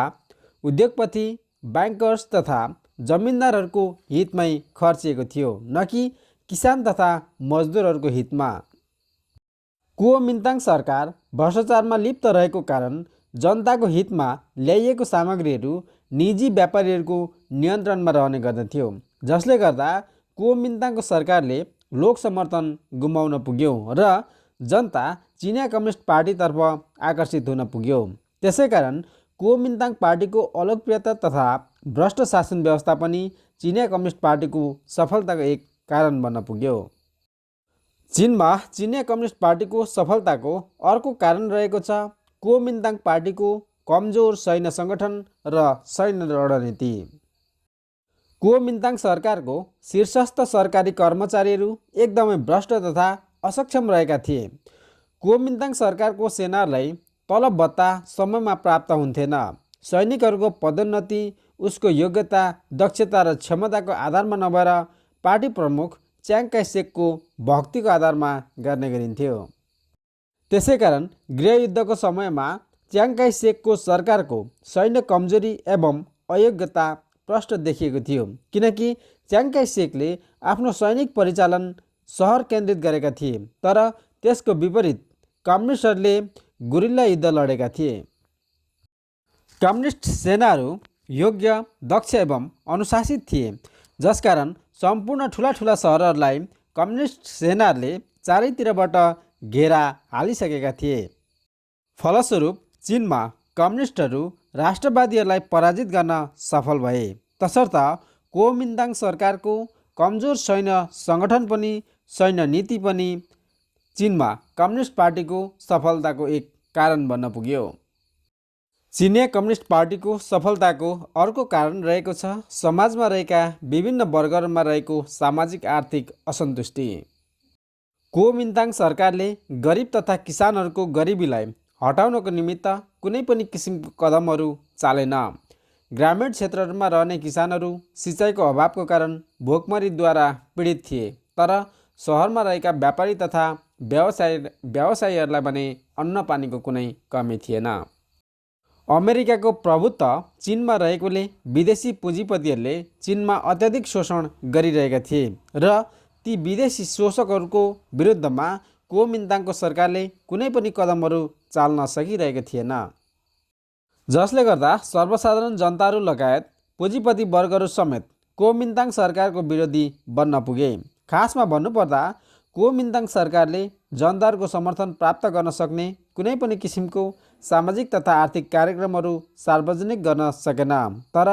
उद्योगपति, ब्याङ्कर्स तथा जमिनदारहरूको हितमै खर्चिएको थियो, न कि किसान तथा मजदुरहरूको हितमा। कुओमिन्ताङ सरकार भ्रष्टाचारमा लिप्त रहेको कारण जनताको हितमा ल्याइएको सामग्रीहरू निजी व्यापारीहरूको नियन्त्रणमा रहने गर्दथ्यो, जसले गर्दा कुओमिन्ताङको सरकारले लोक समर्थन गुमाउन पुग्यो र जनता चिनिया कम्युनिस्ट पार्टीतर्फ आकर्षित हुन पुग्यो। त्यसै कारण कुओमिन्ताङ पार्टीको अलोकप्रियता तथा भ्रष्ट शासन व्यवस्था पनि चिनिया कम्युनिस्ट पार्टीको सफलताको एक कारण बन्न पुग्यो। चीनमा चिनिया कम्युनिस्ट पार्टीको सफलताको अर्को कारण रहेको छ कुओमिन्ताङ पार्टीको कमजोर सैन्य सङ्गठन र सैन्य रणनीति। कुओमिन्ताङ सरकारको शीर्षस्थ सरकारी कर्मचारीहरू एकदमै भ्रष्ट तथा असक्षम रहेका थिए। कुओमिन्ताङ सरकारको सेनालाई तलब भत्ता समयमा प्राप्त हुन्थेन। सैनिकहरूको पदोन्नति उसको योग्यता, दक्षता र क्षमताको आधारमा नभएर पार्टी प्रमुख च्याङ काई सेकको भक्तिको आधारमा गर्ने गरिन्थ्यो। त्यसै कारण गृहयुद्धको समयमा च्याङ काई सेकको सरकारको सैन्य कमजोरी एवं अयोग्यता प्रष्ट देखिएको थियो, किनकि च्याङ काई सेकले आफ्नो सैनिक परिचालन सहर केन्द्रित गरेका थिए, तर त्यसको विपरीत कम्युनिस्टहरूले गुरिल्ला युद्ध लडेका थिए। कम्युनिस्ट सेनाहरू योग्य, दक्ष एवं अनुशासित थिए, जसकारण सम्पूर्ण ठुला ठुला सहरहरूलाई कम्युनिस्ट सेनाहरूले चारैतिरबाट घेरा हालिसकेका थिए। फलस्वरूप चीनमा कम्युनिस्टहरू राष्ट्रवादीहरूलाई पराजित गर्न सफल भए। तसर्थ कुओमिन्ताङ सरकारको कमजोर सैन्य सङ्गठन पनि सैन्य नीति पनि चीनमा कम्युनिस्ट पार्टीको सफलताको एक कारण बन्न पुग्यो। चिनिया कम्युनिस्ट पार्टीको सफलताको अर्को कारण रहेको छ समाजमा रहेका विभिन्न वर्गहरूमा रहेको सामाजिक आर्थिक असन्तुष्टि। कुओमिन्ताङ सरकारले गरिब तथा किसानहरूको गरिबीलाई हटाउनको निमित्त कुनै पनि किसिमको कदमहरू चालेन। ग्रामीण क्षेत्रहरूमा रहने किसानहरू सिँचाइको अभावको कारण भोकमरीद्वारा पीडित थिए, तर सहरमा रहेका व्यापारी तथा व्यवसायीहरूलाई भने अन्न पानीको कुनै कमी थिएन। अमेरिकाको प्रभुत्व चीनमा रहेकोले विदेशी पुँजीपतिहरूले चीनमा अत्याधिक शोषण गरिरहेका थिए र ती विदेशी शोषकहरूको विरुद्धमा कुओमिन्ताङको सरकारले कुनै पनि कदमहरू चाल्न सकिरहेको थिएन, जसले गर्दा सर्वसाधारण जनताहरू लगायत पुँजीपति वर्गहरू समेत कुओमिन्ताङ सरकारको विरोधी बन्न पुगे। खासमा भन्नुपर्दा कुओमिन्ताङ सरकारले जनताहरूको समर्थन प्राप्त गर्न सक्ने कुनै पनि किसिमको सामाजिक तथा आर्थिक कार्यक्रमहरू सार्वजनिक गर्न सकेन, तर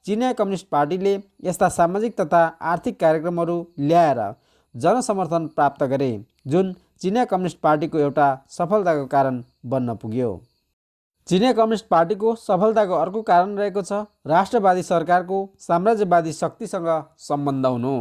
चिनिया कम्युनिस्ट पार्टीले यस्ता सामाजिक तथा आर्थिक कार्यक्रमहरू ल्याएर जनसमर्थन प्राप्त गरे, जुन चिनिया कम्युनिस्ट पार्टीको एउटा सफलताको कारण बन्न पुग्यो। चिनिया कम्युनिस्ट पार्टीको सफलताको अर्को कारण रहेको छ राष्ट्रवादी सरकारको साम्राज्यवादी शक्तिसँग सम्बन्ध हुनु।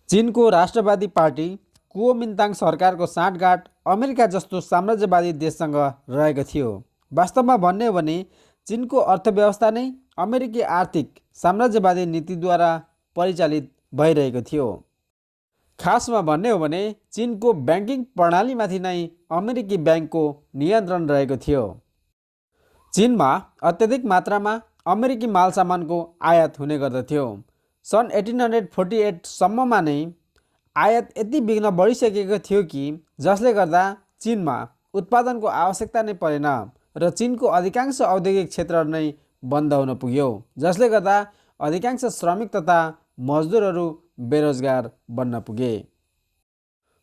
चीनको राष्ट्रवादी पार्टी कुओमिन्ताङ सरकारको साँठगाँठ अमेरिका जस्तो साम्राज्यवादी देशसँग रहेको थियो। वास्तवमा भन्ने हो भने चीनको अर्थव्यवस्था नै अमेरिकी आर्थिक साम्राज्यवादी नीतिद्वारा परिचालित भइरहेको थियो। खासमा भन्ने हो भने चीनको ब्याङ्किङ प्रणालीमाथि नै अमेरिकी ब्याङ्कको नियन्त्रण रहेको थियो। चीनमा अत्यधिक मात्रामा अमेरिकी मालसामानको आयात हुने गर्दथ्यो। सन् 1848 सम्ममा नै आयात यति बिग्न बढिसकेको थियो कि जसले गर्दा चीनमा उत्पादनको आवश्यकता नै परेन र चीनको अधिकांश औद्योगिक क्षेत्र नै बन्द हुन पुग्यो, जसले गर्दा अधिकांश श्रमिक तथा मजदुरहरू बेरोजगार बन्न पुगे।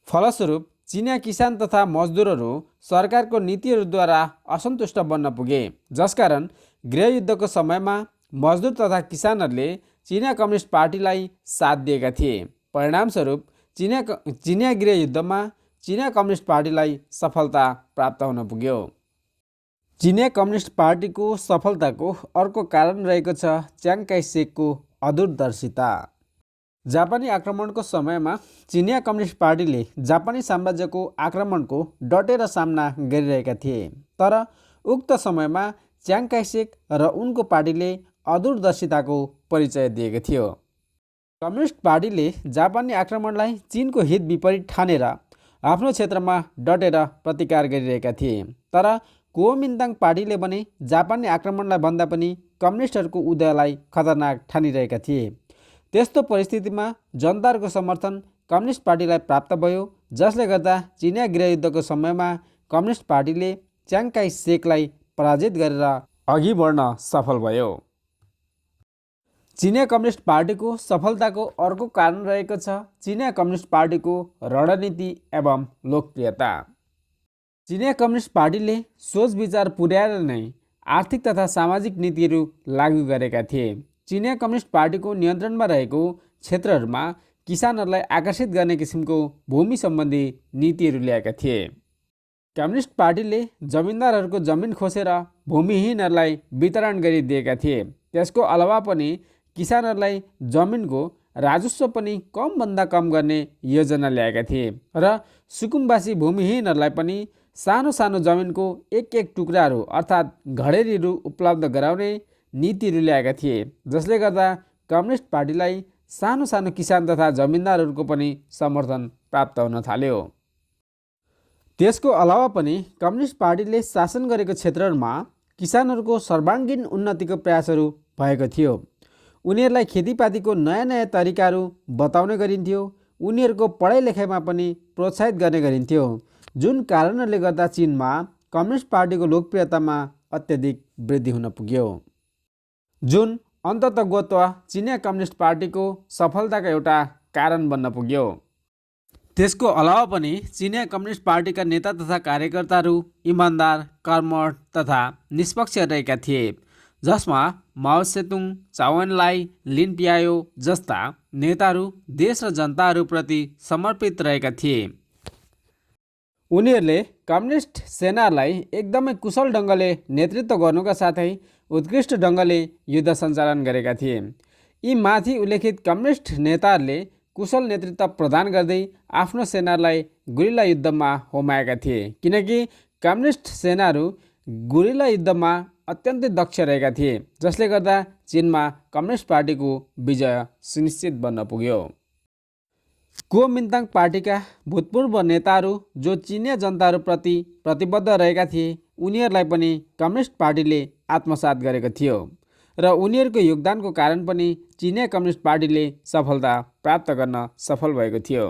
फलस्वरूप चिनिया किसान तथा मजदुरहरू सरकारको नीतिहरूद्वारा असन्तुष्ट बन्न पुगे, जसकारण गृहयुद्धको समयमा मजदुर तथा किसानहरूले चिनिया कम्युनिस्ट पार्टीलाई साथ दिएका थिए। परिणामस्वरूप चिनिया गृहयुद्धमा चिनिया कम्युनिस्ट पार्टीलाई सफलता प्राप्त हुन पुग्यो। चिनिया कम्युनिस्ट पार्टीको सफलताको अर्को कारण रहेको छ च्याङ काई सेकको अदूरदर्शिता। जापानी आक्रमणको समयमा चिनिया कम्युनिस्ट पार्टीले जापानी साम्राज्यको आक्रमणको डटेर सामना गरिरहेका थिए, तर उक्त समयमा च्याङ काई सेक र उनको पार्टीले अदूरदर्शिताको परिचय दिएको थियो। कम्युनिस्ट पार्टीले जापानी आक्रमणलाई चीनको हित विपरीत ठानेर आफ्नो क्षेत्रमा डटेर प्रतिकार गरिरहेका थिए, तर कुओमिन्ताङ पार्टीले भने जापानी आक्रमणलाई भन्दा पनि कम्युनिस्टहरूको उदयलाई खतरनाक ठानिरहेका थिए। त्यस्तो परिस्थितिमा जनताहरूको समर्थन कम्युनिस्ट पार्टीलाई प्राप्त भयो, जसले गर्दा चिनिया गृहयुद्धको समयमा कम्युनिस्ट पार्टीले च्याङ काई सेकलाई पराजित गरेर अघि बढ्न सफल भयो। चिनिया कम्युनिस्ट पार्टीको सफलताको अर्को कारण रहेको छ चिनिया कम्युनिस्ट पार्टीको रणनीति एवं लोकप्रियता। चिनिया कम्युनिस्ट पार्टीले सोच विचार पुर्याएर नै आर्थिक तथा सामाजिक नीतिहरू लागू गरेका थिए। चिनिया कम्युनिस्ट पार्टीको नियन्त्रणमा रहेको क्षेत्रहरूमा किसानहरूलाई आकर्षित गर्ने किसिमको भूमि सम्बन्धी नीतिहरू ल्याएका थिए। कम्युनिस्ट पार्टीले जमिनदारहरूको जमिन खोसेर भूमिहीनहरूलाई वितरण गरिदिएका थिए। त्यसको अलावा पनि किसानहरूलाई जमिनको राजस्व पनि कमभन्दा कम गर्ने योजना ल्याएका थिए र सुकुम्बासी भूमिहीनहरूलाई पनि सानो सानो जमिनको एक एक टुक्राहरू अर्थात् घडेरीहरू उपलब्ध गराउने नीतिहरू ल्याएका थिए, जसले गर्दा कम्युनिस्ट पार्टीलाई सानो सानो किसान तथा जमिनदारहरूको पनि समर्थन प्राप्त हुन थाल्यो। त्यसको अलावा पनि कम्युनिस्ट पार्टीले शासन गरेको क्षेत्रहरूमा किसानहरूको सर्वाङ्गीन उन्नतिको प्रयासहरू भएको थियो। उनीहरूलाई खेतीपातीको नयाँ नयाँ तरिकाहरू बताउने गरिन्थ्यो। उनीहरूको पढाइ लेखाइमा पनि प्रोत्साहित गर्ने गरिन्थ्यो, जुन कारणहरूले गर्दा चीनमा कम्युनिस्ट पार्टीको लोकप्रियतामा अत्यधिक वृद्धि हुन पुग्यो, जुन अन्ततगतः चिनिया कम्युनिस्ट पार्टीको सफलताको एउटा कारण बन्न पुग्यो। त्यसको अलावा पनि चिनिया कम्युनिस्ट पार्टीका नेता तथा कार्यकर्ताहरू इमान्दार, कर्मठ तथा निष्पक्ष रहेका थिए, जसमा माओ सेतुङ, चाउ एन लाई, लिन पियाओ जस्ता नेताहरू देश र जनताहरूप्रति समर्पित रहेका थिए। उनीहरूले कम्युनिस्ट सेनालाई एकदमै कुशल ढङ्गले नेतृत्व गर्नुका साथै उत्कृष्ट ढङ्गले युद्ध सञ्चालन गरेका थिए। यी माथि उल्लेखित कम्युनिस्ट नेताहरूले कुशल नेतृत्व प्रदान गर्दै आफ्नो सेनालाई गुरिल्ला युद्धमा होमाएका थिए, किनकि कम्युनिस्ट सेनाहरू गुरिल्ला युद्धमा अत्यन्तै दक्ष रहेका थिए, जसले गर्दा चीनमा कम्युनिस्ट पार्टीको विजय सुनिश्चित बन्न पुग्यो। कुओमिन्ताङ पार्टीका भूतपूर्व नेताहरू जो चिनिया जनताहरूप्रति प्रतिबद्ध रहेका थिए, उनीहरूलाई पनि कम्युनिस्ट पार्टीले आत्मसात गरेको थियो र उनीहरूको योगदानको कारण पनि चिनिया कम्युनिस्ट पार्टीले सफलता प्राप्त गर्न सफल भएको थियो।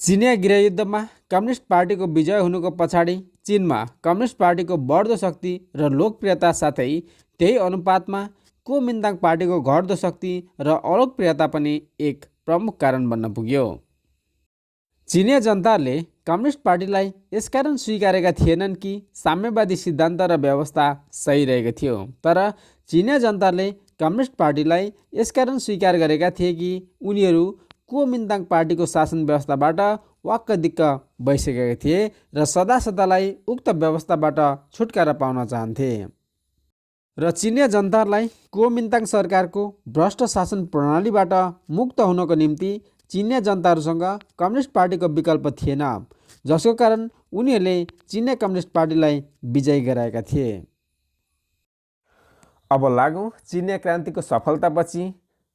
चिनिया गृहयुद्धमा कम्युनिस्ट पार्टीको विजय हुनुको पछाडि चीनमा कम्युनिस्ट पार्टीको बढ्दो शक्ति र लोकप्रियता साथै त्यही अनुपातमा कुओमिन्ताङ पार्टीको घट्दो शक्ति र अलोकप्रियता पनि एक प्रमुख कारण बन्न पुग्यो। चिनिया जनताले कम्युनिस्ट पार्टीलाई यसकारण स्वीकारेका थिएनन् कि साम्यवादी सिद्धान्त र व्यवस्था सही रहेको थियो, तर चिनिया जनताले कम्युनिस्ट पार्टीलाई यसकारण स्वीकार गरेका थिए कि उनीहरू कुओमिन्ताङ पार्टीको शासन व्यवस्थाबाट वाक्क दिक्क भइसकेका थिए र सदा सदालाई उक्त व्यवस्थाबाट छुटकारा पाउन चाहन्थे र चिनिया जनतालाई कुओमिन्ताङ सरकारको भ्रष्ट शासन प्रणालीबाट मुक्त हुनको निम्ति चिनिया जनताहरूसँग कम्युनिस्ट पार्टीको विकल्प थिएन, जसको कारण उनीहरूले चिनिया कम्युनिस्ट पार्टीलाई विजयी गराएका थिए। अब लागौँ चिनिया क्रान्तिको सफलतापछि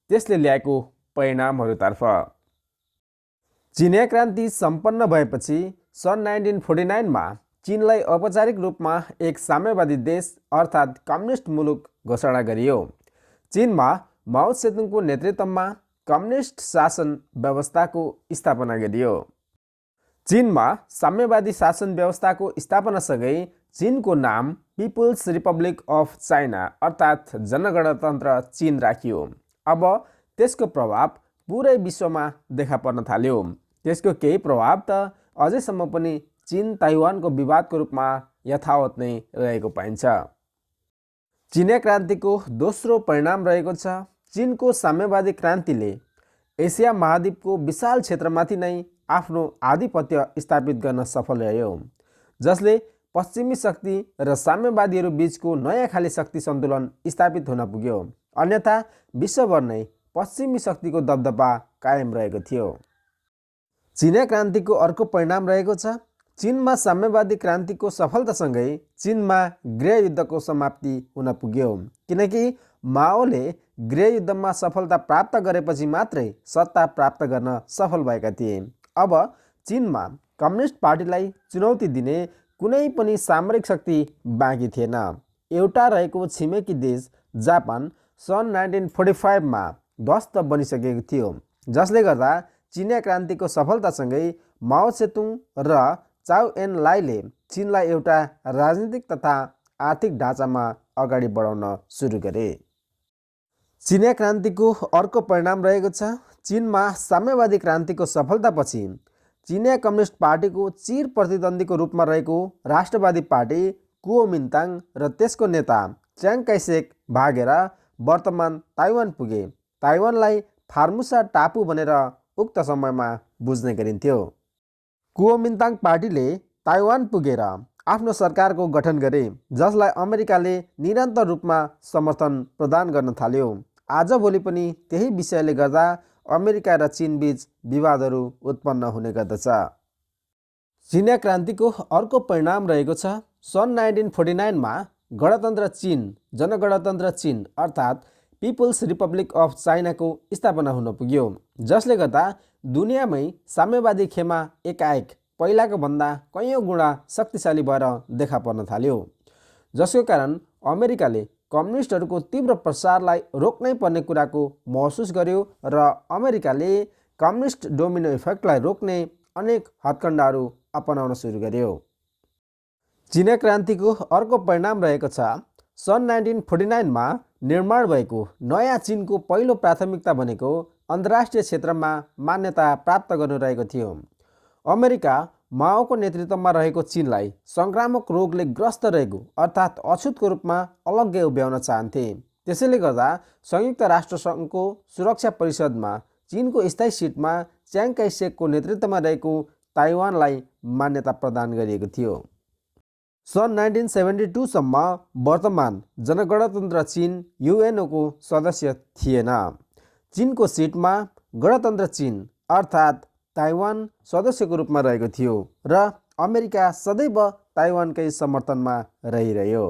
त्यसले ल्याएको परिणामहरूतर्फ। चिनिया क्रान्ति सम्पन्न भएपछि सन् 1949 चीनलाई औपचारिक रूपमा एक साम्यवादी देश अर्थात् कम्युनिस्ट मुलुक घोषणा गरियो। चीनमा माओ सेतुङको नेतृत्वमा कम्युनिस्ट शासन व्यवस्थाको स्थापना गरियो। चीनमा साम्यवादी शासन व्यवस्थाको स्थापनासँगै चीनको नाम पिपुल्स रिपब्लिक अफ चाइना अर्थात् जनगणतन्त्र चीन राखियो। अब त्यसको प्रभाव पुरै विश्वमा देखा पर्न थाल्यो। त्यसको केही प्रभाव त अझैसम्म पनि चीन ताइवानको विवादको रूपमा यथावत नै रहेको पाइन्छ। चिनिया क्रान्तिको दोस्रो परिणाम रहेको छ चीनको साम्यवादी क्रान्तिले एसिया महाद्वीपको विशाल क्षेत्रमाथि नै आफ्नो आधिपत्य स्थापित गर्न सफल रह्यो, जसले पश्चिमी शक्ति र साम्यवादीहरू बीचको नयाँ खाले शक्ति सन्तुलन स्थापित हुन पुग्यो। अन्यथा विश्वभर नै पश्चिमी शक्तिको दबदबा कायम रहेको थियो। चिनिया क्रान्तिको अर्को परिणाम रहेको छ चीनमा साम्यवादी क्रान्तिको सफलतासँगै चीनमा गृहयुद्धको समाप्ति हुन पुग्यो, किनकि माओले गृहयुद्धमा सफलता प्राप्त गरेपछि मात्रै सत्ता प्राप्त गर्न सफल भएका थिए। अब चीनमा कम्युनिस्ट पार्टीलाई चुनौती दिने कुनै पनि सामरिक शक्ति बाँकी थिएन। एउटा रहेको छिमेकी देश जापान सन् 1945 ध्वस्त बनिसकेको थियो, जसले गर्दा चिनिया क्रान्तिको सफलतासँगै माओ सेतुङ र चाउ एन लाईले चीनलाई एउटा राजनीतिक तथा आर्थिक ढाँचामा अगाडि बढाउन सुरु गरे। चिनिया क्रान्तिको अर्को परिणाम रहेको छ चीनमा साम्यवादी क्रान्तिको सफलतापछि चिनिया कम्युनिस्ट पार्टीको चिर प्रतिद्वन्दीको रूपमा रहेको राष्ट्रवादी पार्टी कुओमिन्ताङ र त्यसको नेता च्याङ काइसेक भागेर वर्तमान ताइवान पुगे। ताइवानलाई फार्मुसा टापु भनेर उक्त समयमा बुझ्ने गरिन्थ्यो। कुओमिन्ताङ पार्टीले ताइवान पुगेर आफ्नो सरकारको गठन गरे, जसलाई अमेरिकाले निरन्तर रूपमा समर्थन प्रदान गर्न थाल्यो। आजभोलि पनि त्यही विषयले गर्दा अमेरिका र चीन बीच विवादहरू उत्पन्न हुने गर्दछ। चिनिया क्रान्तिको अर्को परिणाम रहेको छ सन् 1949 गणतन्त्र चीन जनगणतन्त्र चीन अर्थात् पिपुल्स रिपब्लिक अफ चाइनाको स्थापना हुन पुग्यो, जसले गर्दा दुनियाँमै साम्यवादी खेमा एकाएक पहिलाको भन्दा कैयौँ गुणा शक्तिशाली भएर देखा पर्न थाल्यो, जसको कारण अमेरिकाले कम्युनिस्टहरूको तीव्र प्रसारलाई रोक्नै पर्ने कुराको महसुस गर्यो र अमेरिकाले कम्युनिस्ट डोमिनो इफेक्टलाई रोक्ने अनेक हत्कण्डाहरू अपनाउन सुरु गर्यो। चिनिया क्रान्तिको अर्को परिणाम रहेको छ सन् 1949 निर्माण भएको नयाँ चीनको पहिलो प्राथमिकता भनेको अन्तर्राष्ट्रिय क्षेत्रमा मान्यता प्राप्त गर्नु रहेको थियो। अमेरिका माओको नेतृत्वमा रहेको चीनलाई सङ्क्रामक रोगले ग्रस्त रहेको अर्थात् अछुतको रूपमा अलग्गै उभ्याउन चाहन्थे। त्यसैले गर्दा संयुक्त राष्ट्रसङ्घको सुरक्षा परिषदमा चीनको स्थायी सिटमा च्याङ काइसेकको नेतृत्वमा रहेको ताइवानलाई मान्यता प्रदान गरिएको थियो। सन् 1972 सम्म वर्तमान जनगणतन्त्र चीन युएनओको सदस्य थिएन। चीनको सिटमा गणतन्त्र चीन अर्थात् ताइवान सदस्यको रूपमा रहेको थियो र अमेरिका सदैव ताइवानकै समर्थनमा रहिरह्यो।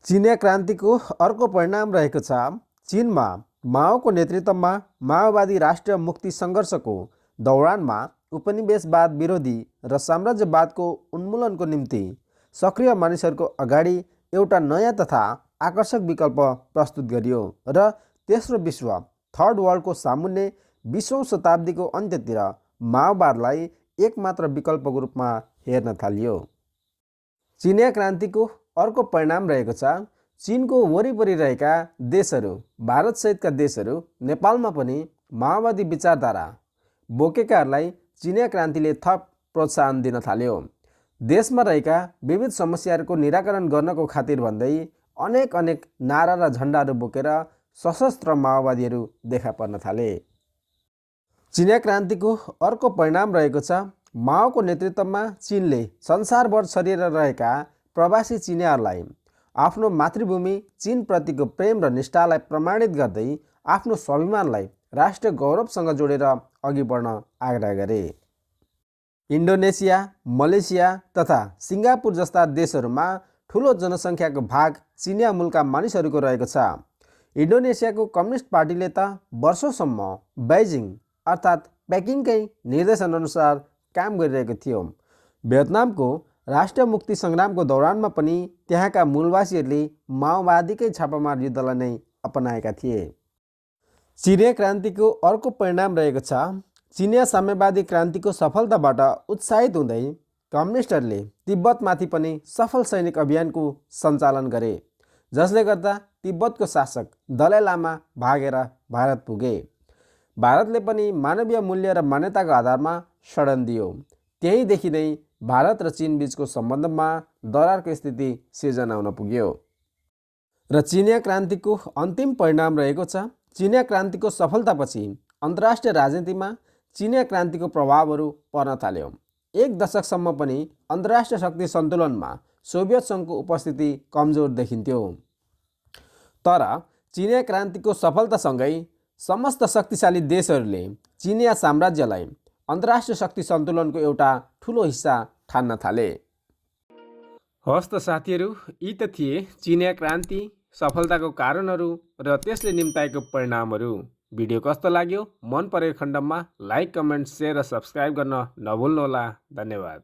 चिनिया क्रान्तिको अर्को परिणाम रहेको छ चीनमा माओको नेतृत्वमा माओवादी राष्ट्रिय मुक्ति सङ्घर्षको दौरानमा उपनिवेशवाद विरोधी र साम्राज्यवादको उन्मूलनको निम्ति सक्रिय मानिसहरूको अगाडि एउटा नयाँ तथा आकर्षक विकल्प प्रस्तुत गरियो र तेस्रो विश्व थर्ड वर्ल्डको सामुन्ने 20औं शताब्दीको अन्त्यतिर माओवादलाई एकमात्र विकल्पको रूपमा हेर्न थालियो। चिनिया क्रान्तिको अर्को परिणाम रहेको छ चीनको वरिपरि रहेका देशहरू भारतसहितका देशहरू नेपालमा पनि माओवादी विचारधारा बोकेकाहरूलाई चिनिया क्रान्तिले थप प्रोत्साहन दिन थाल्यो। देशमा रहेका विविध समस्याहरूको निराकरण गर्नको खातिर भन्दै अनेक नारा र झन्डाहरू बोकेर सशस्त्र माओवादीहरू देखा पर्न थाले। चिनिया क्रान्तिको अर्को परिणाम रहेको छ माओको नेतृत्वमा चीनले संसारभर छरिएर रहेका प्रवासी चिनियाहरूलाई आफ्नो मातृभूमि चीनप्रतिको प्रेम र निष्ठालाई प्रमाणित गर्दै आफ्नो स्वाभिमानलाई राष्ट्रिय गौरवसँग जोडेर अघि बढ्न आग्रह गरे। इन्डोनेसिया, मलेसिया तथा सिङ्गापुर जस्ता देशहरूमा ठुलो जनसङ्ख्याको भाग चिनिया मूलका मानिसहरूको रहेको छ। इन्डोनेसियाको कम्युनिस्ट पार्टीले त वर्षौँसम्म बेइजिङ अर्थात् पेकिङकै निर्देशनअनुसार काम गरिरहेको थियो। भियतनामको राष्ट्रिय मुक्ति सङ्ग्रामको दौरानमा पनि त्यहाँका मूलवासीहरूले माओवादीकै छापामार युद्धलाई नै अपनाएका थिए। चिनिया क्रान्तिको अर्को परिणाम रहेको छ चिनिया साम्यवादी क्रान्तिको सफलताबाट उत्साहित हुँदै कम्युनिस्टहरूले तिब्बतमाथि पनि सफल सैनिक अभियानको सञ्चालन गरे, जसले गर्दा तिब्बतको शासक दलाई लामा भागेर भारत पुगे। भारतले पनि मानवीय मूल्य र मान्यताको आधारमा शरण दियो। त्यहीँदेखि नै भारत र चीन बीचको सम्बन्धमा दरारको स्थिति सिर्जना हुन पुग्यो। र चिनिया क्रान्तिको अन्तिम परिणाम रहेको छ चिनिया क्रान्तिको सफलतापछि अन्तर्राष्ट्रिय राजनीतिमा चिनिया क्रान्तिको प्रभावहरू पर्न थाल्यो। एक दशकसम्म पनि अन्तर्राष्ट्रिय शक्ति सन्तुलनमा सोभियत सङ्घको उपस्थिति कमजोर देखिन्थ्यो। तर चिनिया क्रान्तिको सफलतासँगै समस्त शक्तिशाली देशहरूले चिनिया साम्राज्यलाई अन्तर्राष्ट्रिय शक्ति सन्तुलनको एउटा ठुलो हिस्सा ठान्न थाले। हस् त साथीहरू, यी त थिए चिनिया क्रान्ति सफलताको कारणहरू र त्यसले निम्ताएको परिणामहरू। भिडियो कस्तो लाग्यो? मन परेको खण्डमा लाइक, कमेन्ट, सेयर र सब्सक्राइब गर्न नभुल्नुहोला। धन्यवाद।